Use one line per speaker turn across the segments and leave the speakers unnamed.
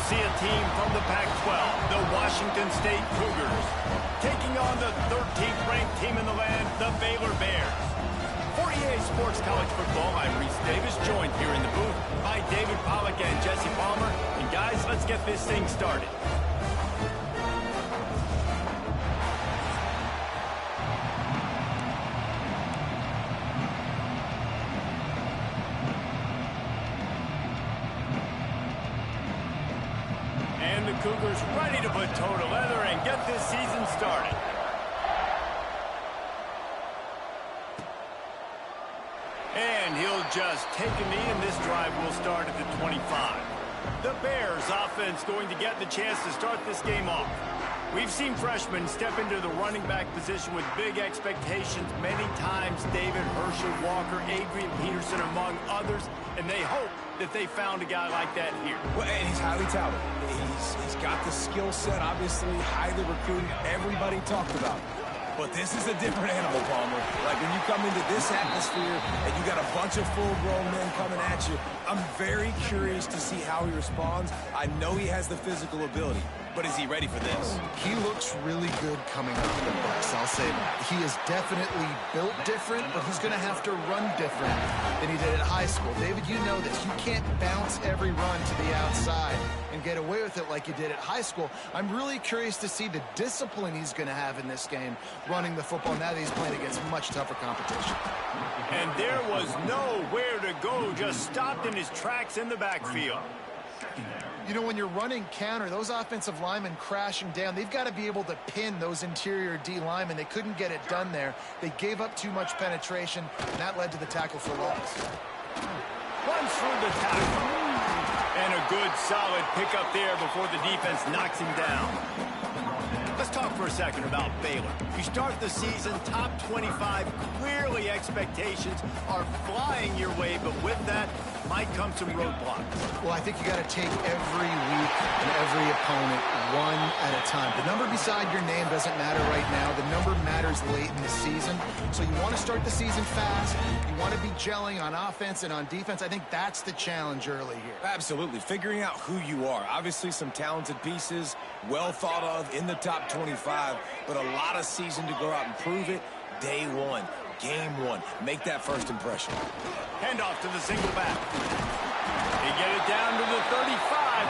see a team from the Pac-12, the Washington State Cougars, taking on the 13th ranked team in the land, the Baylor Bears. For EA Sports College Football, I'm Reese Davis, joined here in the booth by David Pollack and Jesse Palmer. And guys, let's get this thing started. And the Cougars ready to put toe to leather and get this season started. And he'll just take a knee, and this drive will start at the 25. The Bears offense going to get the chance to start this game off. We've seen freshmen step into the running back position with big expectations many times. David, Herschel, Walker, Adrian Peterson, among others. And they hope that they found a guy like that here.
Well, and he's highly touted. He's got the skill set, obviously, highly recruited. Everybody talked about it. But this is a different animal, Palmer. Like, when you come into this atmosphere and you got a bunch of full-grown men coming at you, I'm very curious to see how he responds. I know he has the physical ability, but is he ready for this?
He looks really good coming off the bus, I'll say that. He is definitely built different, but he's going to have to run different than he did at high school. David, you know this. You can't bounce every run to the outside and get away with it like you did at high school. I'm really curious to see the discipline he's going to have in this game running the football now that he's playing against much tougher competition.
And there was nowhere to go, just stopped in his tracks in the backfield.
You know, when you're running counter, those offensive linemen crashing down, they've got to be able to pin those interior D linemen. They couldn't get it done there. They gave up too much penetration, and that led to the tackle for loss.
Runs through the tackle. And a good, solid pickup there before the defense knocks him down. Let's talk for a second about Baylor. You start the season top 25. Clearly expectations are flying your way, but with that might come some roadblocks.
Well, I think you got to take every week and every opponent one at a time. The number beside your name doesn't matter right now. The number matters late in the season. So you want to start the season fast. You want to be gelling on offense and on defense. I think that's the challenge early here.
Absolutely. Figuring out who you are. Obviously, some talented pieces, well thought of in the top 25, but a lot of season to go out and prove it. Day one, game one. Make that first impression.
Handoff to the single back. He get it down to the 35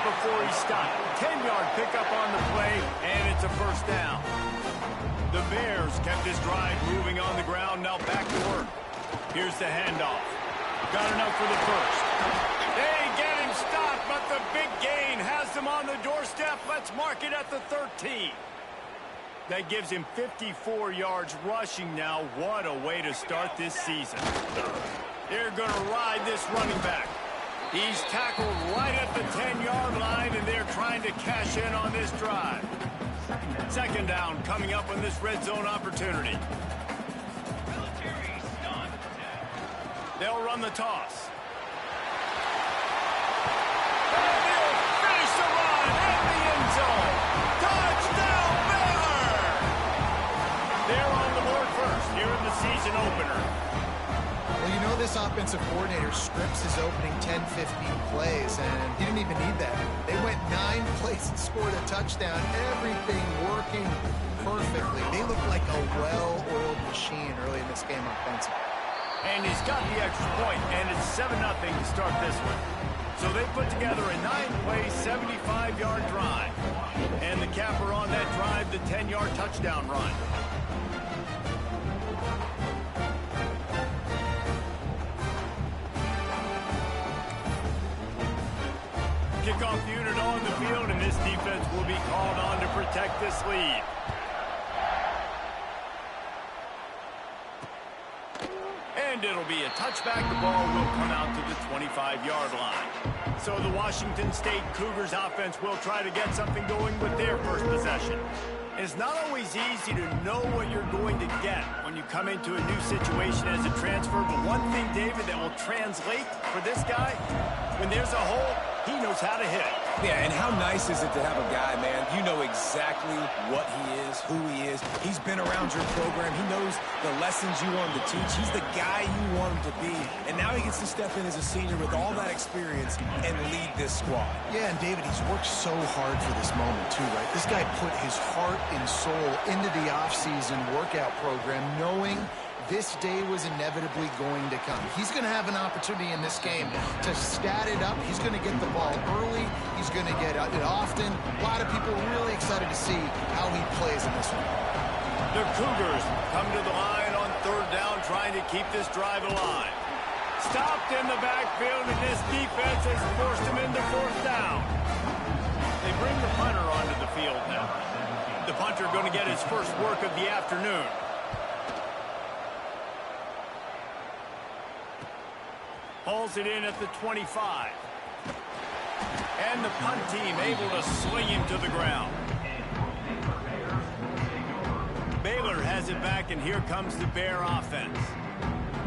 before he stopped. 10-yard pickup on the play, and it's a first down. The Bears kept this drive moving on the ground, now back to work. Here's the handoff. Got enough for the first. They get him stopped, but the big gain has them on the doorstep. Let's mark it at the 13. That gives him 54 yards rushing now. What a way to start this season. They're going to ride this running back. He's tackled right at the 10-yard line, and they're trying to cash in on this drive. Second down coming up on this red zone opportunity. They'll run the toss. And they'll finish the run in the end zone. Touchdown, Baylor! They're on the board first here in the season opener.
Well, you know this offensive coordinator scripts his opening 10, 15 plays, and he didn't even need that. They went 9 plays and scored a touchdown. Everything working perfectly. They look like a well-oiled machine early in this game offensively.
And he's got the extra point, and it's 7-0 to start this one. So they put together a 9-play, 75-yard drive. And the capper on that drive, the 10-yard touchdown run. Kickoff unit on the field, and this defense will be called on to protect this lead. And it'll be a touchback. The ball will come out to the 25-yard line. So the Washington State Cougars offense will try to get something going with their first possession. It's not always easy to know what you're going to get when you come into a new situation as a transfer. But one thing, David, that will translate for this guy, when there's a hole, He knows how to hit it.
Yeah, and how nice is it to have a guy, man, you know exactly what he is, who he is. He's been around your program. He knows the lessons you want him to teach. He's the guy you want him to be. And now he gets to step in as a senior with all that experience and lead this squad.
Yeah, and David, he's worked so hard for this moment, too, right? This guy put his heart and soul into the offseason workout program, knowing this day was inevitably going to come. He's going to have an opportunity in this game to stat it up. He's going to get the ball early. He's going to get it often. A lot of people are really excited to see how he plays in this one.
The Cougars come to the line on third down, trying to keep this drive alive. Stopped in the backfield, and this defense has forced him into fourth down. They bring the punter onto the field now. The punter going to get his first work of the afternoon. Hauls it in at the 25. And the punt team able to swing him to the ground. Baylor has it back, and here comes the Bear offense.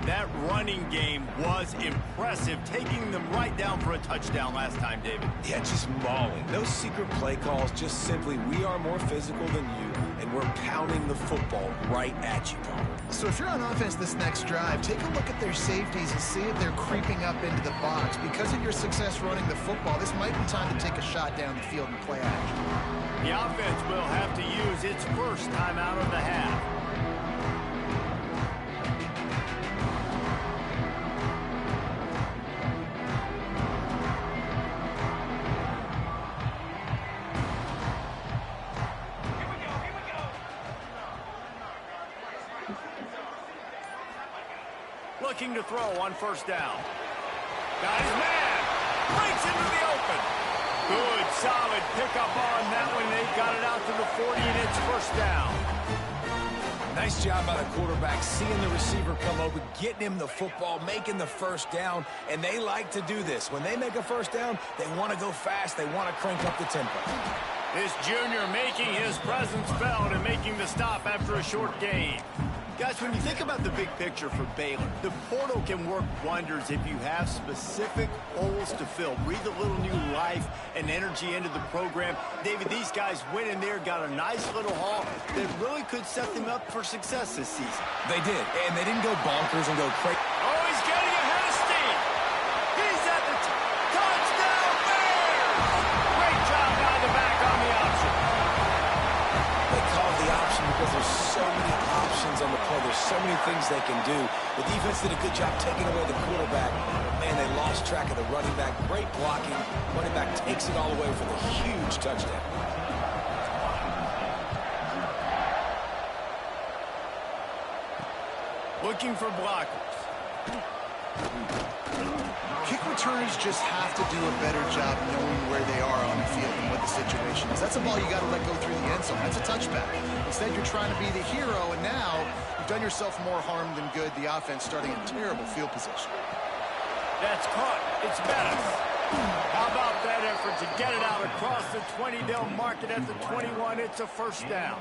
That running game was impressive, taking them right down for a touchdown last time, David.
Yeah, just mauling. Those secret play calls, just simply, we are more physical than you, and we're pounding the football right at you, Palmer.
So if you're on offense this next drive, take a look at their safeties and see if they're creeping up into the box. Because of your success running the football, this might be time to take a shot down the field and play action.
The offense will have to use its first timeout of the half. Looking to throw on first down. Got his man. Breaks into the open. Good, solid pickup on that one. They got it out to the 40, and it's first down.
Nice job by the quarterback, seeing the receiver come over, getting him the football, making the first down, and they like to do this. When they make a first down, they want to go fast. They want to crank up the tempo.
This junior making his presence felt and making the stop after a short gain. Guys, when you think about the big picture for Baylor, the portal can work wonders if you have specific holes to fill. Breathe a little new life and energy into the program. David, these guys went in there, got a nice little haul that really could set them up for success this season.
They did, and they didn't go bonkers and go crazy.
Oh, he's getting ahead of steam. He's at the touchdown Bears! Great job by the back on the option.
They call it the option because there's so many options on the play. There's so many things they can do. The defense did a good job taking away the quarterback. But man, they lost track of the running back. Great blocking. Running back takes it all away for the huge touchdown.
Looking for blockers.
Kick returners just have to do a better job knowing where they are on the field and what the situation is. That's a ball you got to let go through the end zone. That's a touchback. Instead, you're trying to be the hero, and now you've done yourself more harm than good. The offense starting in terrible field position.
That's caught. It's Bettis. How about that effort to get it out across the 20? They'll mark it at the 21. It's a first down.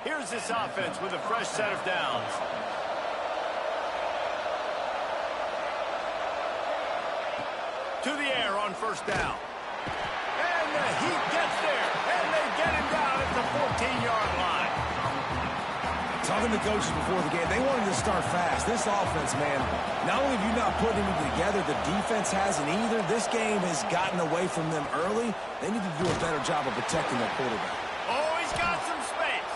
Here's this offense with a fresh set of downs. To the air on first down. And the Heat gets there. And they get him down at the 14-yard line.
Talking to coaches before the game, they wanted to start fast. This offense, man, not only have you not put anything together, the defense hasn't either. This game has gotten away from them early. They need to do a better job of protecting their quarterback.
Oh, he's got some space.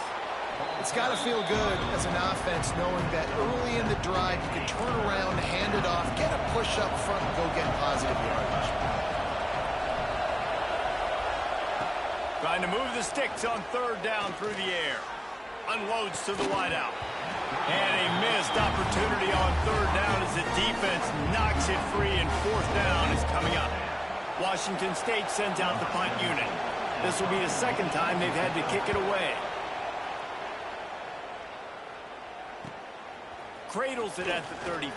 It's got to feel good as an offense knowing that early in the drive you can turn around, hand it off, get a push up front, and go get positive yardage.
Trying to move the sticks on third down through the air. Unloads to the wideout. And a missed opportunity on third down as the defense knocks it free, and fourth down is coming up. Washington State sends out the punt unit. This will be the second time they've had to kick it away. Cradles it at the 35.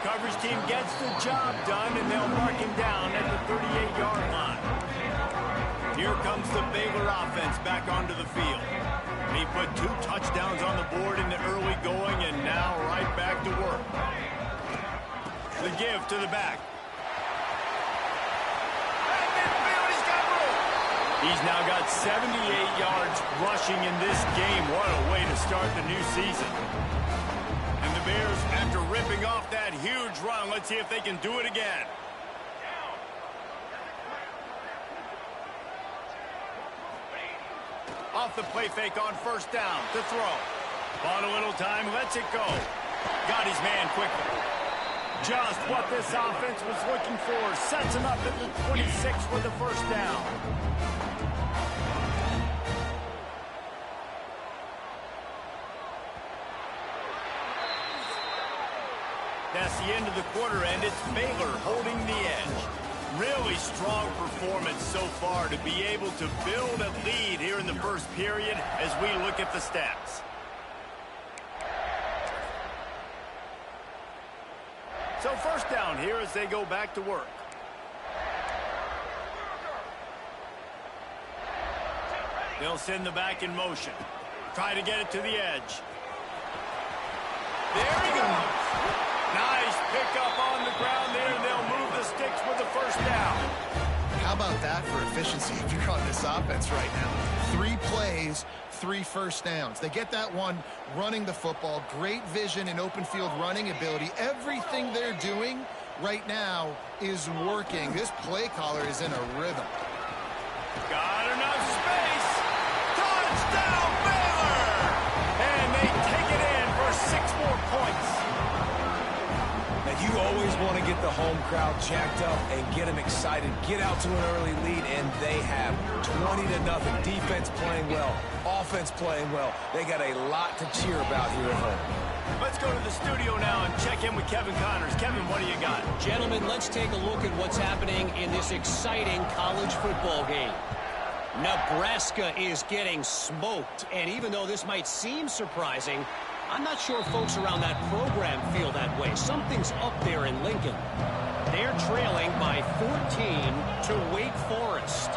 Coverage team gets the job done, and they'll mark him down at the 38-yard line. Here comes the Baylor offense back onto the field. He put 2 touchdowns on the board in the early going, and now right back to work. The give to the back. He's now got 78 yards rushing in this game. What a way to start the new season. And the Bears, after ripping off that huge run, let's see if they can do it again. Off the play fake on first down to throw. On a little time, lets it go. Got his man quickly. Just what this offense was looking for. Sets him up at the 26 for the first down. That's the end of the quarter, and it's Baylor holding the edge. Really strong performance so far to be able to build a lead here in the first period as we look at the stats. So first down here as they go back to work. They'll send the back in motion. Try to get it to the edge. There he goes. Nice pickup on the ground there, and they'll move the sticks with the first down.
How about that for efficiency if you're on this offense right now? 3 plays, 3 first downs. They get that one running the football, great vision and open field running ability. Everything they're doing right now is working. This play caller is in a rhythm.
Got enough space. Touchdown, Baylor! And they take it in for 6 more points.
You always want to get the home crowd jacked up and get them excited. Get out to an early lead, and they have 20-0. Defense playing well, offense playing well. They got a lot to cheer about here at home.
Let's go to the studio now and check in with Kevin Connors. Kevin, what do you got?
Gentlemen, let's take a look at what's happening in this exciting college football game. Nebraska is getting smoked, and even though this might seem surprising, I'm not sure folks around that program feel that way. Something's up there in Lincoln. They're trailing by 14 to Wake Forest.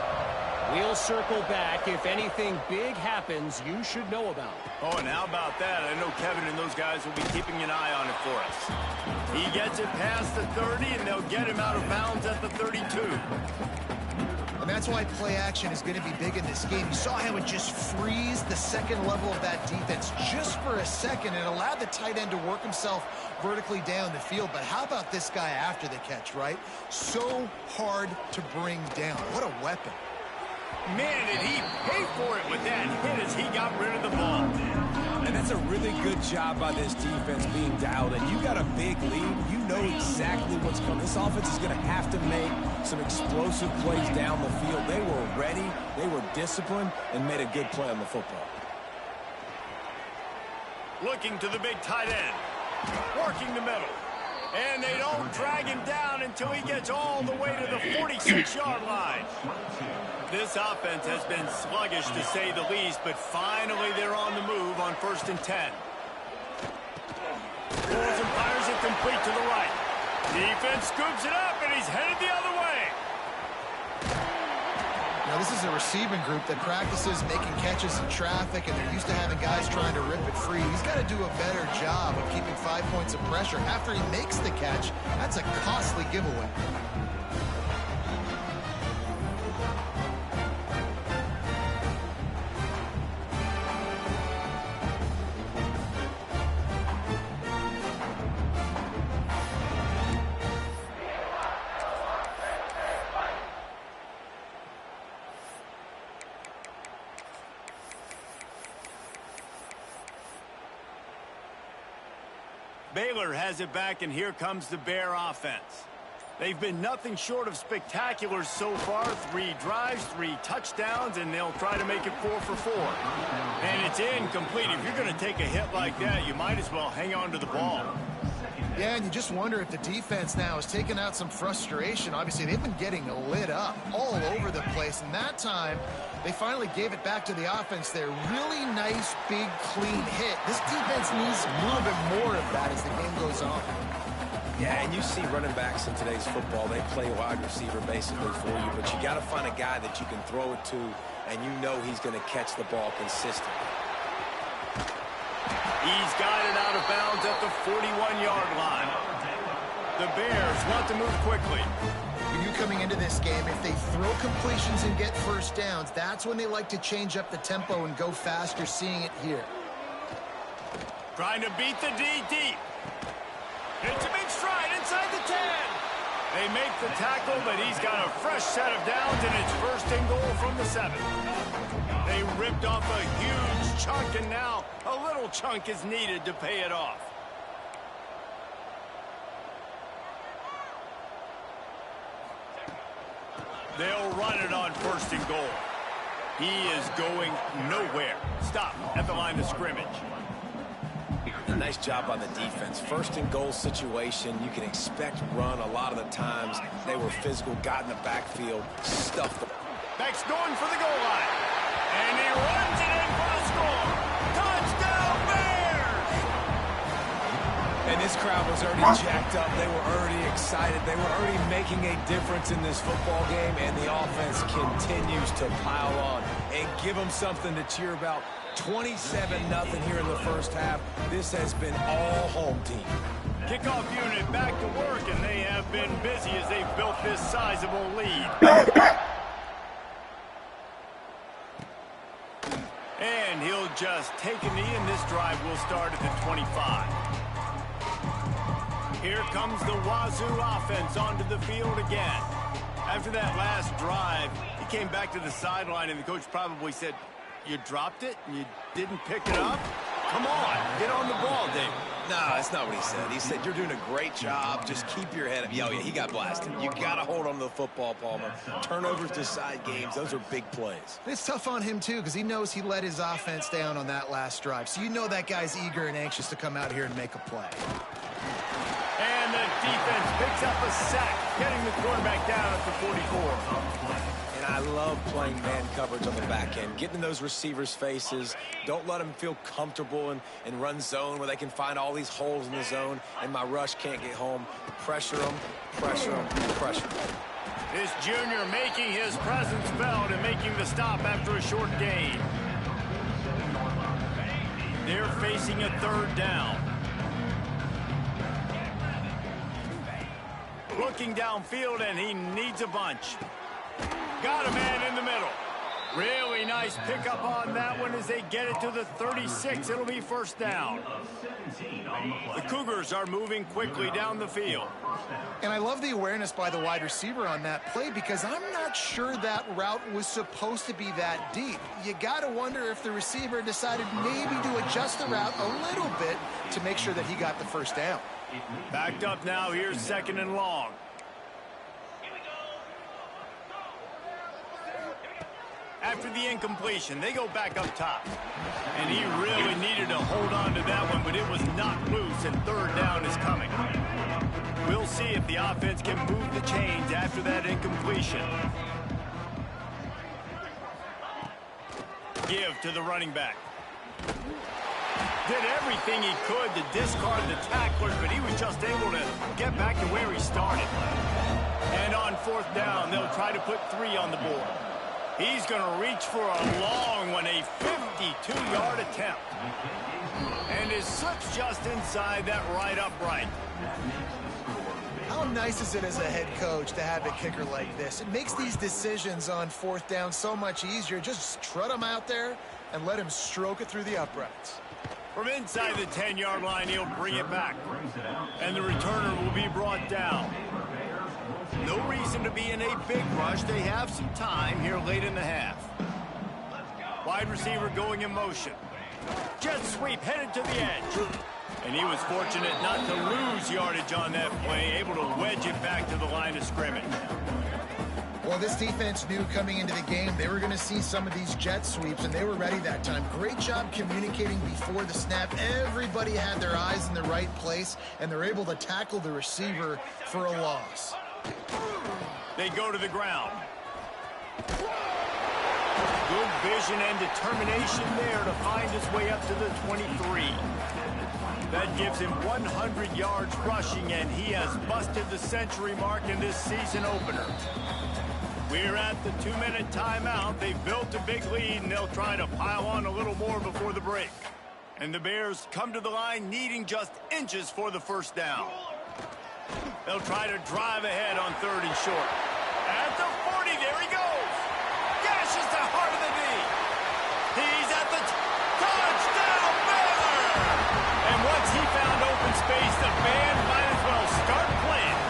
We'll circle back. If anything big happens, you should know about it.
Oh, and how about that? I know Kevin and those guys will be keeping an eye on it for us. He gets it past the 30, and they'll get him out of bounds at the 32.
And that's why play action is going to be big in this game. You saw how it just frees the second level of that defense just for a second and allowed the tight end to work himself vertically down the field. But how about this guy after the catch, right? So hard to bring down. What a weapon.
Man, did he pay for it with that hit as he got rid of the ball.
And that's a really good job by this defense being dialed in. You got a big lead. You know exactly what's coming. This offense is going to have to make some explosive plays down the field. They were ready, they were disciplined, and made a good play on the football.
Looking to the big tight end. Working the middle. And they don't drag him down until he gets all the way to the 46-yard line. This offense has been sluggish, to say the least, but finally they're on the move on 1st and 10. Pulls and fires it complete to the right. Defense scoops it up, and he's headed the other way.
Now, this is a receiving group that practices making catches in traffic, and they're used to having guys trying to rip it free. He's got to do a better job of keeping 5 points of pressure. After he makes the catch, that's a costly giveaway.
Baylor has it back, and here comes the Bear offense. They've been nothing short of spectacular so far. 3 drives, 3 touchdowns, and they'll try to make it 4 for 4. And it's incomplete. If you're going to take a hit like that, you might as well hang on to the ball.
Yeah, and you just wonder if the defense now is taking out some frustration. Obviously, they've been getting lit up all over the place, and that time they finally gave it back to the offense there. Really nice, big, clean hit. This defense needs a little bit more of that as the game goes on.
Yeah, and you see running backs in today's football, they play wide receiver basically for you, but you got to find a guy that you can throw it to, and you know he's going to catch the ball consistently.
He's got it out of bounds at the 41-yard line. The Bears want to move quickly.
You coming into this game, if they throw completions and get first downs, that's when they like to change up the tempo and go faster, seeing it here.
Trying to beat the D deep. Hits him in stride inside the 10. They make the tackle, but he's got a fresh set of downs, and it's first and goal from the 7. They ripped off a huge chunk, and now a little chunk is needed to pay it off. They'll run it on first and goal. He is going nowhere. Stop at the line of scrimmage.
A nice job on the defense. First and goal situation, you can expect run a lot of the times. They were physical, got in the backfield, stuffed them.
Beck's going for the goal line. And he runs it in for the score. Touchdown, Bears!
And this crowd was already jacked up. They were already excited. They were already making a difference in this football game, and the offense continues to pile on and give them something to cheer about. 27-0 here in the first half. This has been all home team.
Kickoff unit back to work, and they have been busy as they've built this sizable lead. And he'll just take a knee, and this drive will start at the 25. Here comes the Wazzu offense onto the field again. After that last drive, he came back to the sideline, and the coach probably said, "You dropped it and you didn't pick it up? Come on, get on the ball, Dave."
No, that's not what he said. He said, "You're doing a great job. Just keep your head up." Oh, yeah, he got blasted. You got to hold on to the football, Palmer. Turnovers decide games. Those are big plays.
It's tough on him, too, because he knows he let his offense down on that last drive. So you know that guy's eager and anxious to come out here and make a play.
And the defense picks up a sack, getting the quarterback down at the 44.
And I love playing man coverage on the back end, getting in those receivers' faces. Don't let them feel comfortable and run zone where they can find all these holes in the zone, and my rush can't get home. Pressure them, pressure them, pressure them.
This junior making his presence felt and making the stop after a short gain. They're facing a third down. Looking downfield, and he needs a bunch. Got a man in the middle. Really nice pickup on that one as they get it to the 36. It'll be first down. The Cougars are moving quickly down the field.
And I love the awareness by the wide receiver on that play because I'm not sure that route was supposed to be that deep. You got to wonder if the receiver decided maybe to adjust the route a little bit to make sure that he got the first down.
Backed up now. Here's second and long. After the incompletion, they go back up top. And he really needed to hold on to that one, but it was knocked loose, and third down is coming. We'll see if the offense can move the chains after that incompletion. Give to the running back. Did everything he could to discard the tacklers, but he was just able to get back to where he started. And on fourth down, they'll try to put 3 on the board. He's going to reach for a long one, a 52-yard attempt. And it slips just inside that right upright.
How nice is it as a head coach to have a kicker like this? It makes these decisions on fourth down so much easier. Just trot him out there and let him stroke it through the uprights.
From inside the 10-yard line, he'll bring it back. And the returner will be brought down. No reason to be in a big rush. They have some time here late in the half. Wide receiver going in motion. Jet sweep headed to the edge. And he was fortunate not to lose yardage on that play, able to wedge it back to the line of scrimmage.
Well, this defense knew coming into the game they were going to see some of these jet sweeps, and they were ready that time. Great job communicating before the snap. Everybody had their eyes in the right place, and they're able to tackle the receiver for a loss.
They go to the ground. Good vision and determination there to find his way up to the 23. That gives him 100 yards rushing, and he has busted the century mark in this season opener. We're at the 2-minute timeout. They've built a big lead, and they'll try to pile on a little more before the break. And the Bears come to the line needing just inches for the first down. They'll try to drive ahead on 3rd and short. At the 40, there he goes. Gashes the heart of the knee. He's at the touchdown, Baylor! And once he found open space, the band might as well start playing.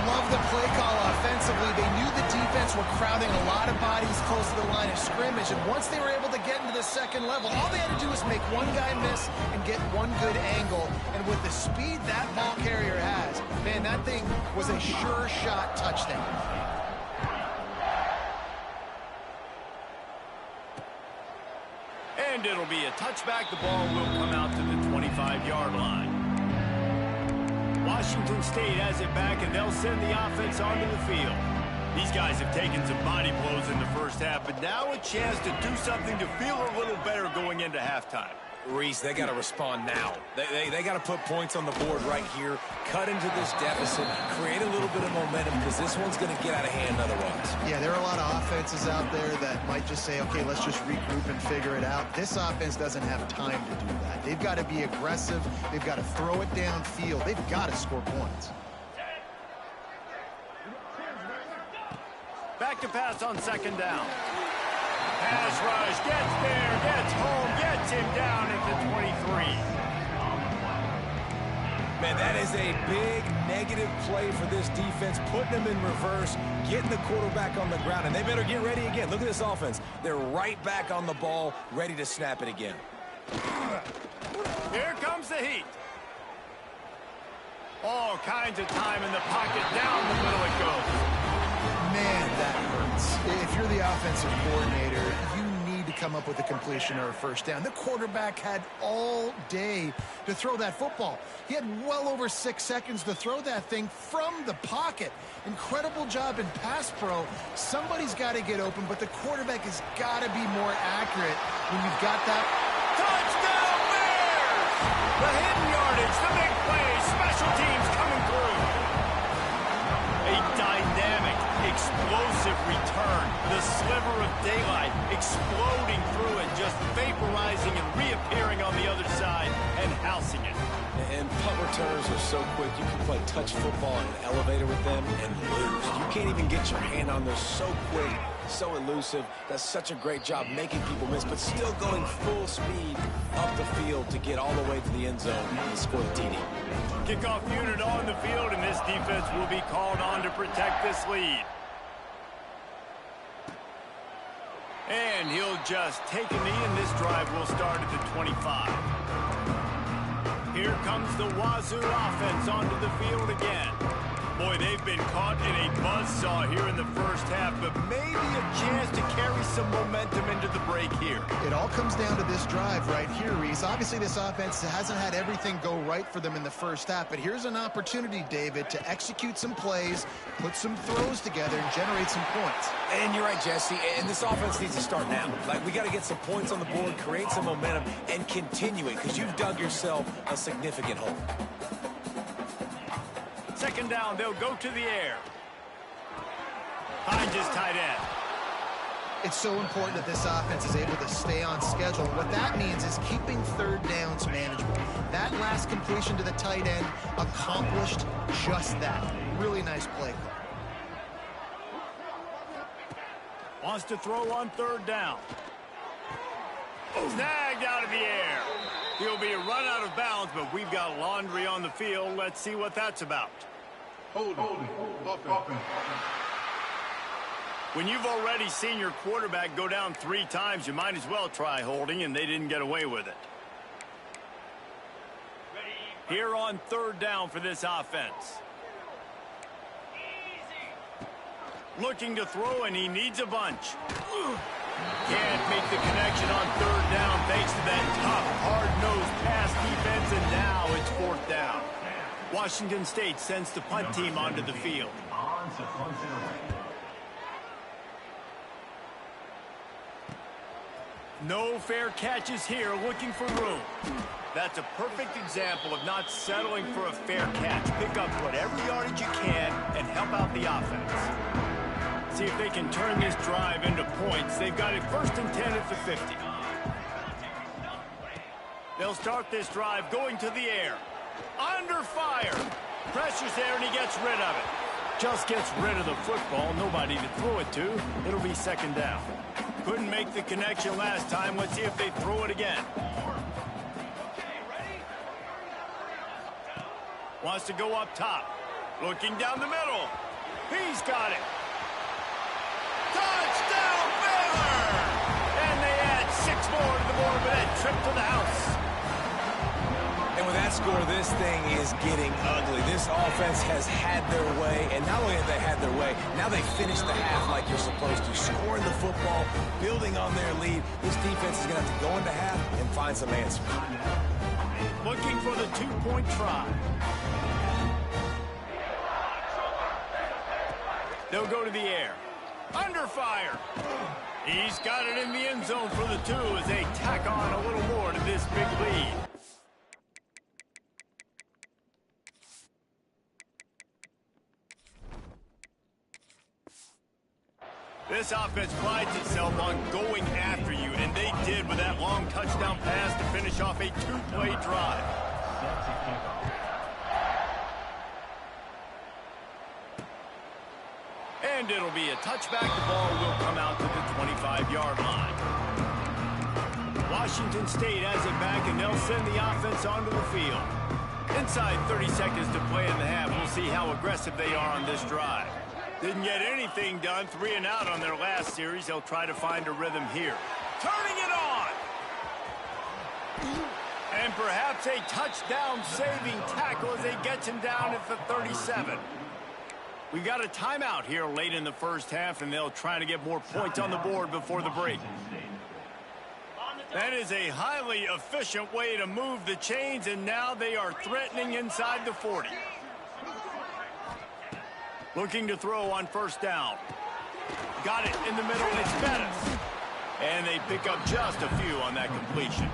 Love the play call offensively. They knew the defense were crowding a lot of bodies close to the line of scrimmage, and once they were able to get into the second level, all they had to do was make one guy miss and get one good angle. And with the speed that ball carrier has, man, that thing was a sure shot touchdown.
And it'll be a touchback. The ball will come out to the 25-yard line. Washington State has it back, and they'll send the offense onto the field. These guys have taken some body blows in the first half, but now a chance to do something to feel a little better going into halftime.
Reese, they got to respond now. They got to put points on the board right here, cut into this deficit, create a little bit of momentum, because this one's going to get out of hand otherwise.
Yeah, there are a lot of offenses out there that might just say, okay, let's just regroup and figure it out. This offense doesn't have time to do that. They've got to be aggressive. They've got to throw it downfield. They've got to score points.
Back to pass on 2nd down. Pass rush, gets there, gets home, gets him down at the 23.
Man, that is a big negative play for this defense, putting them in reverse, getting the quarterback on the ground, and they better get ready again. Look at this offense. They're right back on the ball, ready to snap it again.
Here comes the heat. All kinds of time in the pocket, down the middle it goes.
Man, that hurts. If you're the offensive coordinator, you need to come up with a completion or a first down. The quarterback had all day to throw that football. He had well over 6 seconds to throw that thing from the pocket. Incredible job in pass pro. Somebody's got to get open, but the quarterback has got to be more accurate when you've got that.
Touchdown Bears! The hidden yardage, the big play, special teams coming through. A dynamic, explosive return. The sliver of daylight exploding through it, just vaporizing and reappearing on the other side and housing it.
And punt returners are so quick. You can play touch football in an elevator with them and lose. You can't even get your hand on. They're so quick, so elusive. Does such a great job making people miss, but still going full speed up the field to get all the way to the end zone and score the TD.
Kickoff unit on the field, and this defense will be called on to protect this lead. And he'll just take a knee, and this drive will start at the 25. Here comes the Wazzu offense onto the field again. Boy, they've been caught in a buzzsaw here in the first half, but maybe a chance to carry some momentum into the break here.
It all comes down to this drive right here, Reese. Obviously, this offense hasn't had everything go right for them in the first half, but here's an opportunity, David, to execute some plays, put some throws together, and generate some points.
And you're right, Jesse, and this offense needs to start now. Like, we got to get some points on the board, create some momentum, and continue it, because you've dug yourself a significant hole.
2nd down, they'll go to the air. Finds his tight end.
It's so important that this offense is able to stay on schedule. What that means is keeping 3rd downs manageable. That last completion to the tight end accomplished just that. Really nice play call.
Wants to throw on 3rd down. Snagged out of the air. He'll be run out of bounds, but we've got laundry on the field. Let's see what that's about. When you've already seen your quarterback go down 3 times, you might as well try holding, and they didn't get away with it. Here on 3rd down for this offense. Looking to throw, and he needs a bunch. Can't make the connection on 3rd down thanks to that tough, hard-nosed pass defense, and now it's 4th down. Washington State sends the punt team onto the field. No fair catches here, looking for room. That's a perfect example of not settling for a fair catch. Pick up whatever yardage you can and help out the offense. See if they can turn this drive into points. They've got it 1st and 10 at the 50. They'll start this drive going to the air. Under fire. Pressure's there, and he gets rid of it. Just gets rid of the football. Nobody to throw it to. It'll be second down. Couldn't make the connection last time. Let's see if they throw it again. Wants to go up top. Looking down the middle. He's got it. Touchdown, Baylor! And they add 6 more to the board with that trip to the house.
And with that score, this thing is getting ugly. This offense has had their way, and not only have they had their way, now they finish the half like you're supposed to, scoring the football, building on their lead. This defense is going to have to go into half and find some answers.
Looking for the 2-point try. They'll go to the air. Under fire. He's got it in the end zone for the 2 as they tack on a little more to this big lead. This offense prides itself on going after you, and they did with that long touchdown pass to finish off a 2-play drive. And it'll be a touchback. The ball will come out to the 25-yard line. Washington State has it back, and they'll send the offense onto the field. Inside 30 seconds to play in the half. We'll see how aggressive they are on this drive. Didn't get anything done. 3 and out on their last series. They'll try to find a rhythm here. Turning it on! And perhaps a touchdown-saving tackle as they get him down at the 37. We've got a timeout here late in the first half, and they'll try to get more points on the board before the break. That is a highly efficient way to move the chains, and now they are threatening inside the 40. Looking to throw on first down. Got it in the middle, and it's Bettis. And they pick up just a few on that completion.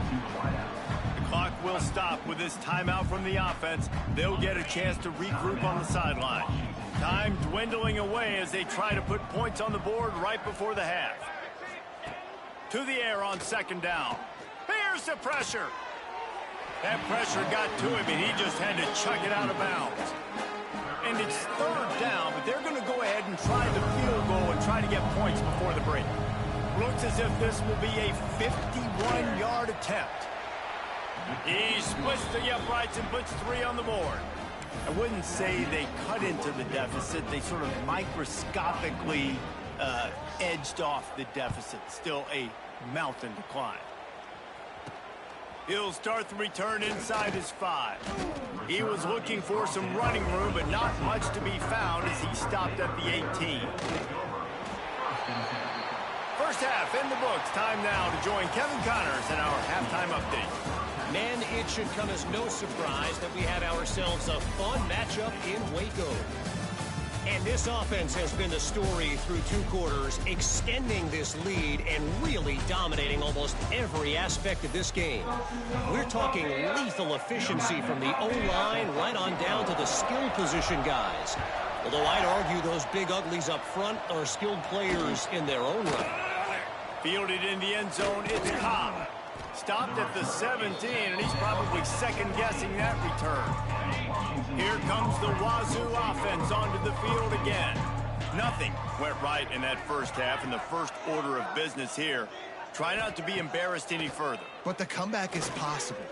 The clock will stop with this timeout from the offense. They'll get a chance to regroup on the sideline. Time dwindling away as they try to put points on the board right before the half. To the air on second down. Here's the pressure. That pressure got to him, and he just had to chuck it out of bounds. And it's third down, but they're going to go ahead and try the field goal and try to get points before the break. Looks as if this will be a 51-yard attempt. He splits the uprights and puts 3 on the board. I wouldn't say they cut into the deficit. They sort of microscopically edged off the deficit. Still a mountain to climb. He'll start the return inside his 5. He was looking for some running room, but not much to be found as he stopped at the 18. First half in the books. Time now to join Kevin Connors in our halftime update.
Man, it should come as no surprise that we had ourselves a fun matchup in Waco. And this offense has been the story through 2 quarters, extending this lead and really dominating almost every aspect of this game. We're talking lethal efficiency from the O-line right on down to the skill position guys. Although I'd argue those big uglies up front are skilled players in their own right.
Fielded in the end zone, it's Cobb. Stopped at the 17, and he's probably second-guessing that return. Here comes the Wazzu offense onto the field again. Nothing went right in that first half, and the first order of business here. Try not to be embarrassed any further.
But the comeback is possible.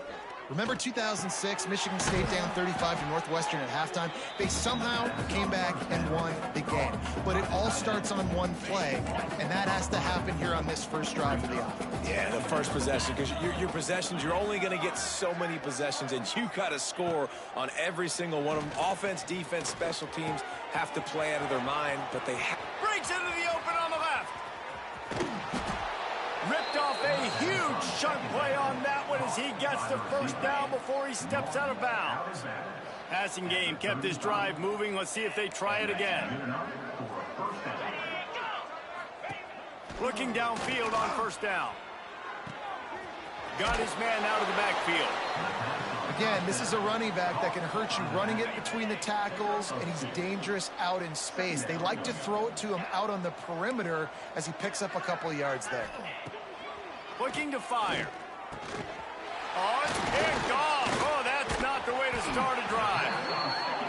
Remember 2006, Michigan State down 35 to Northwestern at halftime? They somehow came back and won the game. But it all starts on one play, and that has to happen here on this first drive for the offense.
Yeah, the first possession, because your possessions, you're only going to get so many possessions, and you got to score on every single one of them. Offense, defense, special teams have to play out of their mind, but they have.
Breaks into the open on the left. Ripped off a huge chunk play on that one as he gets the first down before he steps out of bounds. Passing game kept this drive moving. Let's see if they try it again. Looking downfield on first down. Got his man out of the backfield.
Again, this is a running back that can hurt you running it between the tackles, and he's dangerous out in space. They like to throw it to him out on the perimeter as he picks up a couple of yards there.
Looking to fire. On and gone. Oh, that's not the way to start a drive.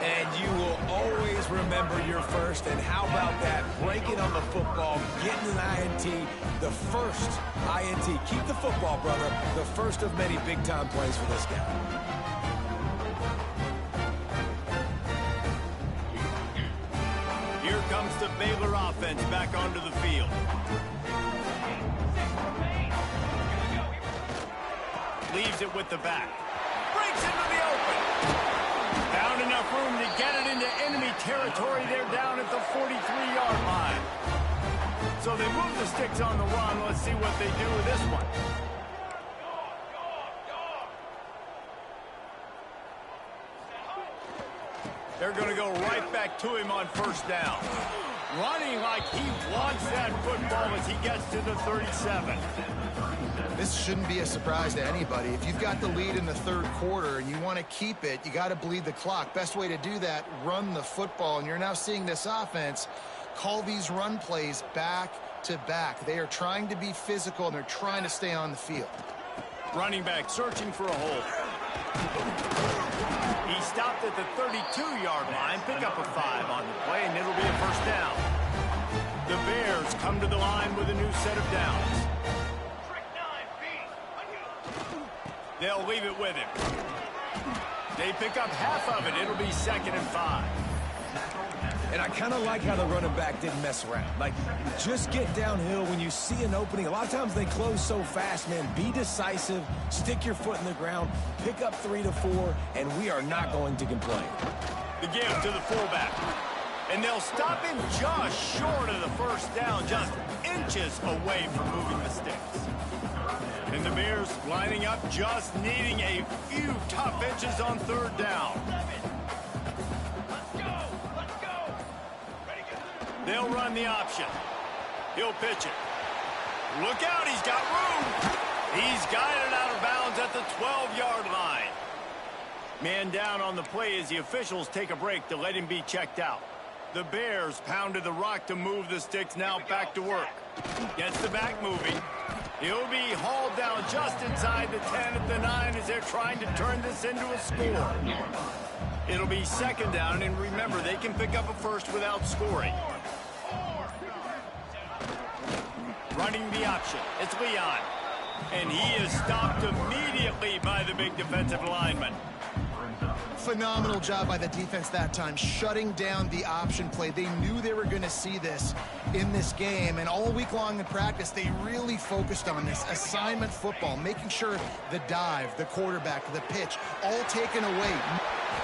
And you will always remember your first. And how about that? Breaking on the football, getting an INT, the first INT. Keep the football, brother. The first of many big-time plays for this guy.
Here comes the Baylor offense back onto the field. Leaves it with the back. Breaks into the open. Found enough room to get it into enemy territory. They're down at the 43-yard line. So they move the sticks on the run. Let's see what they do with this one. They're going to go right back to him on first down. Running like he wants that football as he gets to the 37.
This shouldn't be a surprise to anybody. If you've got the lead in the third quarter and you want to keep it, you got to bleed the clock. Best way to do that, run the football. And you're now seeing this offense call these run plays back to back. They are trying to be physical, and they're trying to stay on the field.
Running back searching for a hole. He stopped at the 32-yard line. Pick up a 5 on the play, and it'll be a first down. The Bears come to the line with a new set of downs. They'll leave it with him. They pick up half of it. It'll be 2nd and 5.
And I kind of like how the running back didn't mess around. Like, just get downhill when you see an opening. A lot of times they close so fast, man. Be decisive. Stick your foot in the ground. Pick up 3 to 4, and we are not going to complain.
The give to the fullback. And they'll stop him just short of the first down, just inches away from moving the sticks. And the Bears lining up, just needing a few tough inches on third down. They'll run the option. He'll pitch it. Look out, he's got room. He's guided out of bounds at the 12-yard line. Man down on the play as the officials take a break to let him be checked out. The Bears pounded the rock to move the sticks, now back to work. Gets the back moving. He'll be hauled down just inside the 10 at the 9 as they're trying to turn this into a score. It'll be 2nd down, and remember, they can pick up a first without scoring. Running the option. It's Leon. And he is stopped immediately by the big defensive lineman.
Phenomenal job by the defense that time, shutting down the option play. They knew they were going to see this in this game, and all week long in practice, they really focused on this assignment football, making sure the dive, the quarterback, the pitch, all taken away.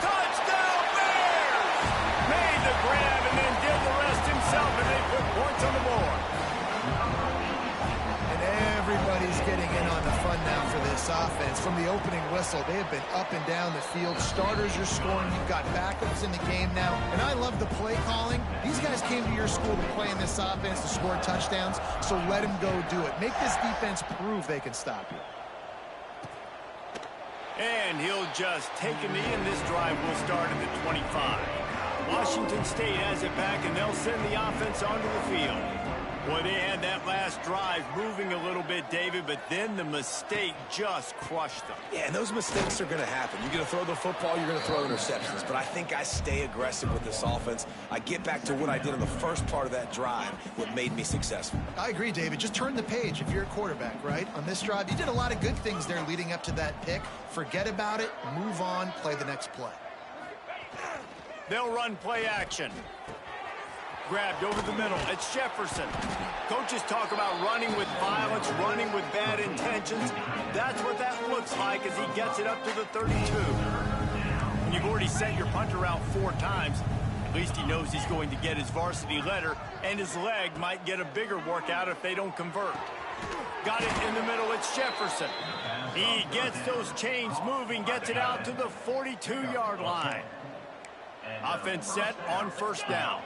Touchdown Bears! Made the grab and then did the rest himself, and they put points on the board.
Everybody's getting in on the fun now for this offense. From the opening whistle, they have been up and down the field. Starters are scoring. You've got backups in the game now. And I love the play calling. These guys came to your school to play in this offense to score touchdowns, so let them go do it. Make this defense prove they can stop you.
And he'll just take a knee, and this drive will start at the 25. Washington State has it back, and they'll send the offense onto the field. Boy, they had that last drive moving a little bit, David, but then the mistake just crushed them.
Yeah, and those mistakes are going to happen. You're going to throw the football, you're going to throw interceptions. But I think I stay aggressive with this offense. I get back to what I did in the first part of that drive, what made me successful.
I agree, David. Just turn the page if you're a quarterback, right? On this drive, you did a lot of good things there leading up to that pick. Forget about it, move on, play the next play.
They'll run play action. Grabbed over the middle. It's Jefferson. Coaches talk about running with violence, running with bad intentions. That's what that looks like as he gets it up to the 32. When you've already sent your punter out 4 times, at least he knows he's going to get his varsity letter, and his leg might get a bigger workout if they don't convert. Got it in the middle. It's Jefferson. He gets those chains moving, gets it out to the 42-yard line. Offense set on first down.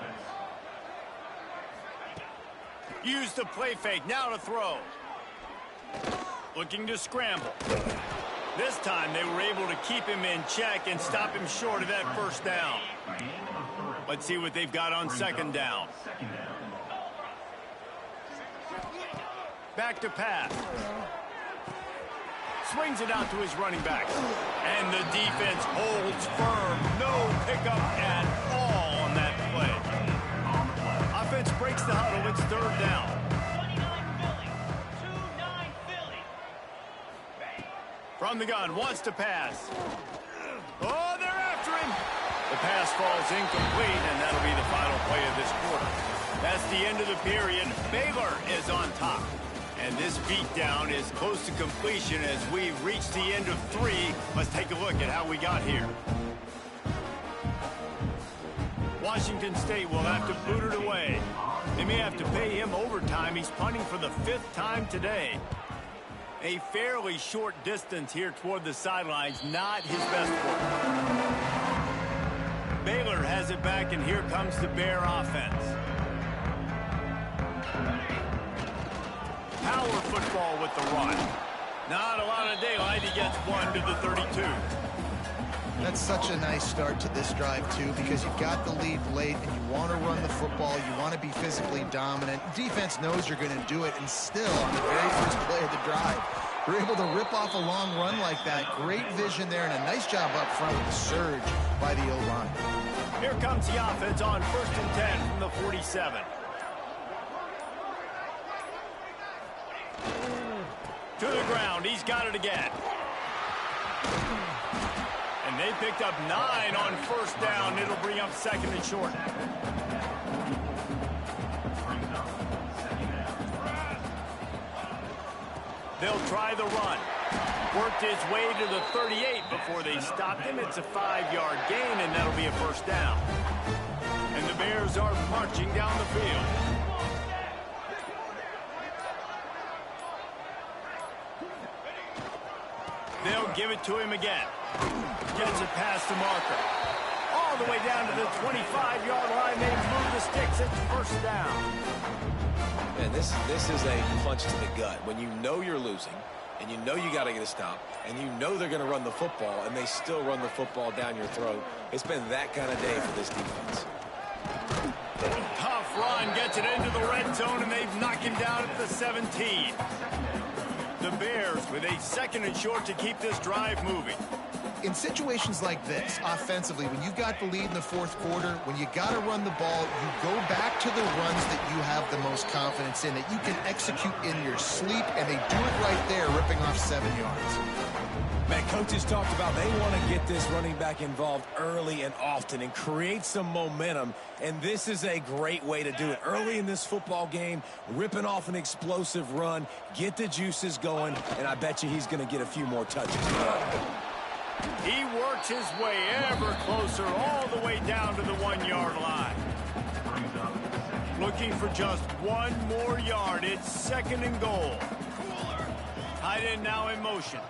Use the play fake, now to throw. Looking to scramble. This time they were able to keep him in check and stop him short of that first down. Let's see what they've got on second down. Back to pass. Swings it out to his running back. And the defense holds firm. No pickup at all on that play. Offense breaks the huddle. It's third down. From the gun, wants to pass. Oh, they're after him. The pass falls incomplete, and that'll be the final play of this quarter. That's the end of the period. Baylor is on top. And this beatdown is close to completion as we reach the end of 3. Let's take a look at how we got here. Washington State will have to boot it away. They may have to pay him overtime. He's punting for the 5th time today. A fairly short distance here toward the sidelines, not his best work. Baylor has it back, and here comes the Bear offense. Power football with the run. Not a lot of daylight. He gets 1 to the 32.
That's such a nice start to this drive, too, because you've got the lead late and you want to run the football. You want to be physically dominant. Defense knows you're going to do it, and still, on the very first play of the drive, you're able to rip off a long run like that. Great vision there, and a nice job up front with the surge by the O-line.
Here comes the offense on 1st and 10 from the 47. To the ground. He's got it again. And they picked up 9 on 1st down. It'll bring up 2nd and short. They'll try the run. Worked his way to the 38 before they stopped him. It's a 5-yard gain, and that'll be a 1st down. And the Bears are marching down the field. They'll give it to him again. Gets it past the marker. All the way down to the 25-yard line. They move the sticks. It's 1st down.
Man, this is a punch to the gut. When you know you're losing, and you know you got to get a stop, and you know they're going to run the football, and they still run the football down your throat. It's been that kind of day for this defense.
Tough run. Gets it into the red zone, and they've knocked him down at the 17. The Bears with a 2nd and short to keep this drive moving.
In situations like this, offensively, when you've got the lead in the 4th quarter, when you got to run the ball, you go back to the runs that you have the most confidence in, that you can execute in your sleep, and they do it right there, ripping off 7 yards.
Man, coaches talked about they want to get this running back involved early and often and create some momentum, and this is a great way to do it. Early in this football game, ripping off an explosive run, get the juices going, and I bet you he's going to get a few more touches.
He works his way ever closer all the way down to the 1-yard line. Looking for just 1 more yard. It's 2nd and goal. Tight end now in motion.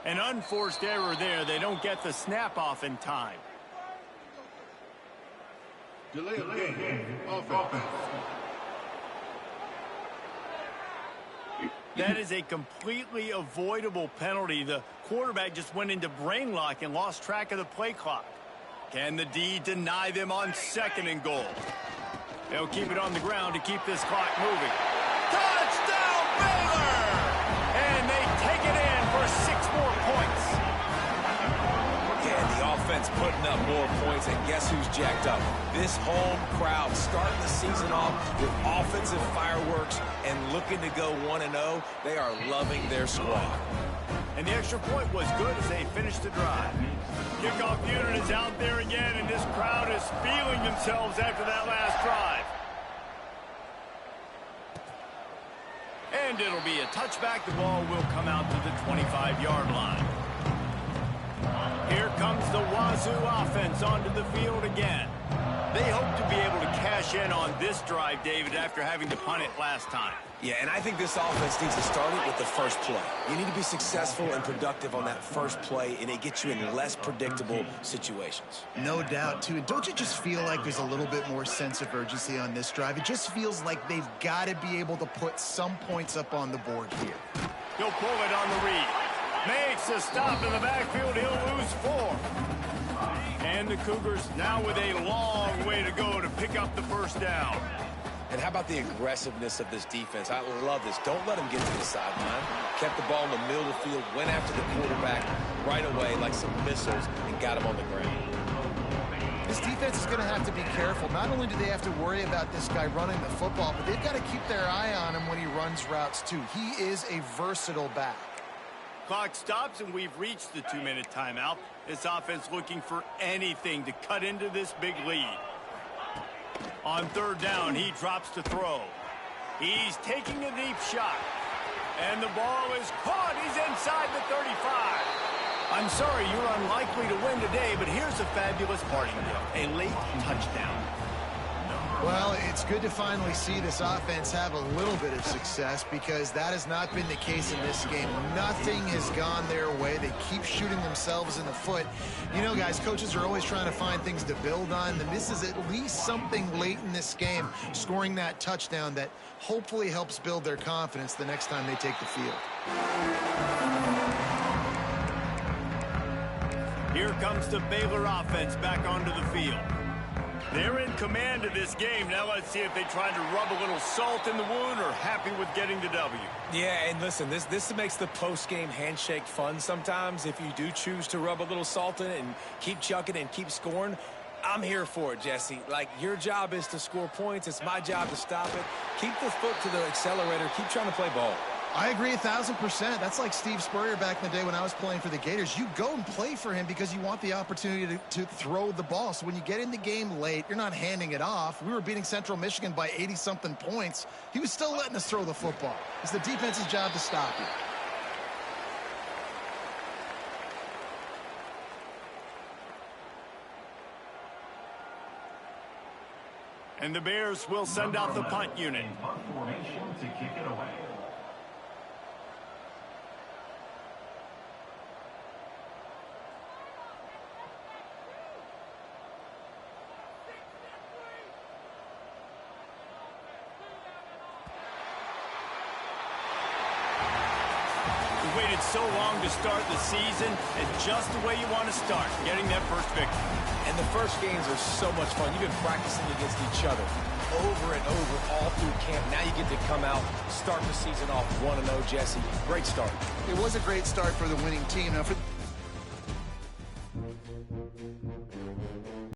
An unforced error there. They don't get the snap off in time.
Delay of game. Offense.
That is a completely avoidable penalty. The quarterback just went into brain lock and lost track of the play clock. Can the D deny them on 2nd and goal? They'll keep it on the ground to keep this clock moving. Touchdown, Baylor! And they take it in for 6 more points.
Yeah, the offense putting up more points, and guess who's jacked up? This home crowd starting the season off with offensive fireworks and looking to go 1-0. They are loving their squad.
And the extra point was good as they finished the drive. Kickoff unit is out there again, and this crowd is feeling themselves after that last drive. And it'll be a touchback. The ball will come out to the 25-yard line. Here comes the Wazzu offense onto the field again. They hope to be able to cash in on this drive, David, after having to punt it last time.
Yeah, and I think this offense needs to start it with the first play. You need to be successful and productive on that first play, and it gets you in less predictable situations.
No doubt, too. And don't you just feel like there's a little bit more sense of urgency on this drive? It just feels like they've got to be able to put some points up on the board here.
He'll pull it on the read. Makes a stop in the backfield. He'll lose 4. And the Cougars now with a long way to go to pick up the 1st down.
And how about the aggressiveness of this defense? I love this. Don't let them get to the sideline. Kept the ball in the middle of the field, went after the quarterback right away like some missiles and got him on the ground.
This defense is going to have to be careful. Not only do they have to worry about this guy running the football, but they've got to keep their eye on him when he runs routes too. He is a versatile back.
Clock stops, and we've reached the 2-minute timeout. This offense looking for anything to cut into this big lead. On third down, he drops to throw. He's taking a deep shot. And the ball is caught. He's inside the 35. I'm sorry, you're unlikely to win today, but here's a fabulous parting gift. A late touchdown.
Well, it's good to finally see this offense have a little bit of success because that has not been the case in this game. Nothing has gone their way. They keep shooting themselves in the foot. You know, guys, coaches are always trying to find things to build on, and this is at least something late in this game, scoring that touchdown that hopefully helps build their confidence the next time they take the field.
Here comes the Baylor offense back onto the field. They're in command of this game. Now let's see if they try to rub a little salt in the wound or happy with getting the W.
Yeah, and listen, this makes the post-game handshake fun sometimes. If you do choose to rub a little salt in it and keep chucking and keep scoring, I'm here for it, Jesse. Like, your job is to score points. It's my job to stop it. Keep the foot to the accelerator. Keep trying to play ball.
I agree 1,000%. That's like Steve Spurrier back in the day when I was playing for the Gators. You go and play for him because you want the opportunity to throw the ball. So when you get in the game late, you're not handing it off. We were beating Central Michigan by 80-something points. He was still letting us throw the football. It's the defense's job to stop you.
And the Bears will send out the punt unit.
Punt formation to kick it away.
Waited so long to start the season, and just the way you want to start, getting that first victory.
And the first games are so much fun. You've been practicing against each other over and over all through camp. Now you get to come out, start the season off 1-0, Jesse. Great start.
It was a great start for the winning team. Now, for